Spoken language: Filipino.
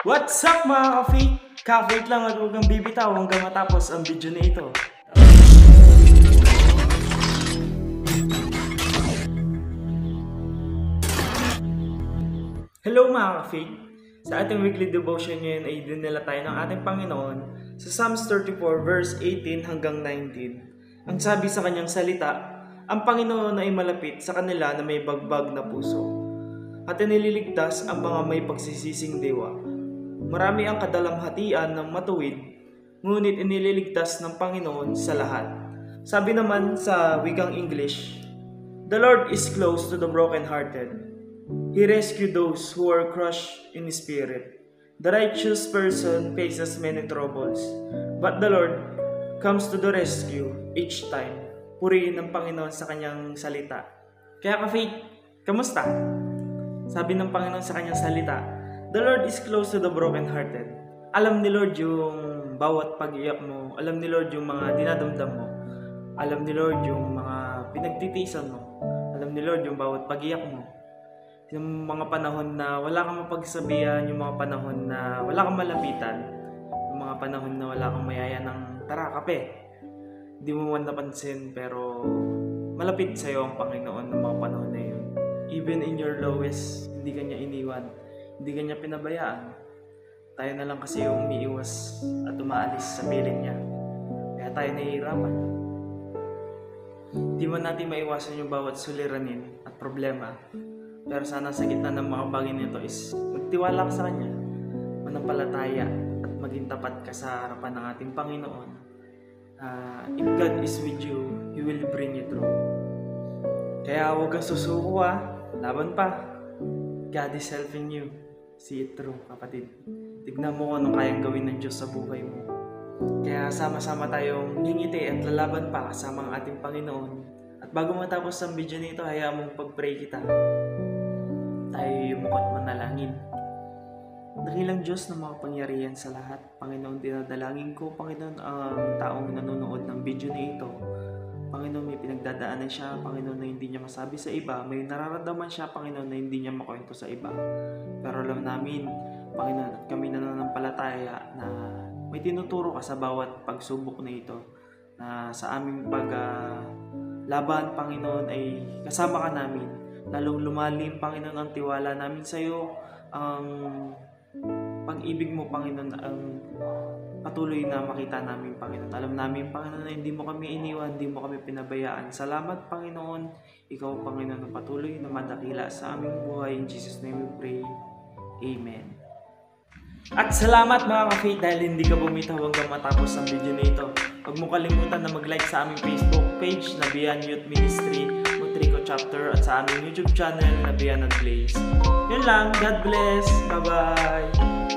What's up mga ka-fake? Ka-fake lang at huwag kang bibitaw hanggang matapos ang video na ito. Hello mga ka-fake! Sa ating weekly devotion ngayon ay dinala tayo ng ating Panginoon sa Psalms 34 verse 18 hanggang 19. Ang sabi sa kanyang salita, ang Panginoon ay malapit sa kanila na may bagbag na puso at inililigtas ang mga may pagsisising diwa. Marami ang kadalamhatian ng matuwid, ngunit inililigtas ng Panginoon sa lahat. Sabi naman sa wikang English, the Lord is close to the brokenhearted. He rescued those who are crushed in spirit. The righteous person faces many troubles, but the Lord comes to the rescue each time. Purihin ng Panginoon sa kanyang salita. Kaya ka-faith, kamusta? Sabi ng Panginoon sa kanyang salita, the Lord is close to the brokenhearted. Alam ni Lord yung bawat pag-iyak mo. Alam ni Lord yung mga dinadamdam mo. Alam ni Lord yung mga pinagtitisan mo. Alam ni Lord yung bawat pag-iyak mo. Yung mga panahon na wala kang mapagsabihan, yung mga panahon na wala kang malapitan, yung mga panahon na wala kang mayaya ng tara, kape. Hindi mo man napansin pero malapit sa'yo ang Panginoon ng mga panahon na yun. Even in your lowest, hindi ka niya iniwan. Hindi ka niya pinabayaan. Tayo na lang kasi yung umiiwas at umaalis sa piling niya. Kaya tayo nahihirapan. Di man natin maiwasan yung bawat suliranin at problema. Pero sana sa gitna ng mga bagay nito is magtiwala ka sa Kanya. Manampalataya at maging tapat ka sa harapan ng ating Panginoon. If God is with you, He will bring you through. Kaya huwag kang susuko laban pa. God is helping you. See it through, kapatid. Tignan mo kung anong kayang gawin ng Diyos sa buhay mo. Kaya sama-sama tayong ngingiti at lalaban pa kasama ang ating Panginoon. At bago matapos ang video nito, hayaan mong pag-pray kita. Tayo yumukot manalangin. Dakilang Diyos na makapangyarihan sa lahat. Panginoon, dinadalangin ko, Panginoon, ang taong nanonood ng video na ito. Panginoon, may pinagdadaanan siya, Panginoon, na hindi niya masabi sa iba. May nararamdaman siya, Panginoon, na hindi niya makwento sa iba. Pero alam namin, Panginoon, at kami nananampalataya na may tinuturo ka sa bawat pagsubok na ito. Na sa aming paglaban, Panginoon, ay kasama ka namin. Lalong lumalim, Panginoon, ang tiwala namin sa iyo. Ang pag-ibig mo, Panginoon, ang patuloy na makita namin, Panginoon. Alam namin, Panginoon, na hindi mo kami iniwan, hindi mo kami pinabayaan. Salamat, Panginoon. Ikaw, Panginoon, na patuloy na madakila sa aming buhay. In Jesus' name we pray. Amen. At salamat mga ka-faith dahil hindi ka bumitaw hanggang matapos ang video na ito. Huwag mo kalimutan na mag-like sa aming Facebook page na Beyond Youth Ministry, Motrico Chapter, at sa aming YouTube channel na Beyond Blaze. Yun lang. God bless. Bye-bye.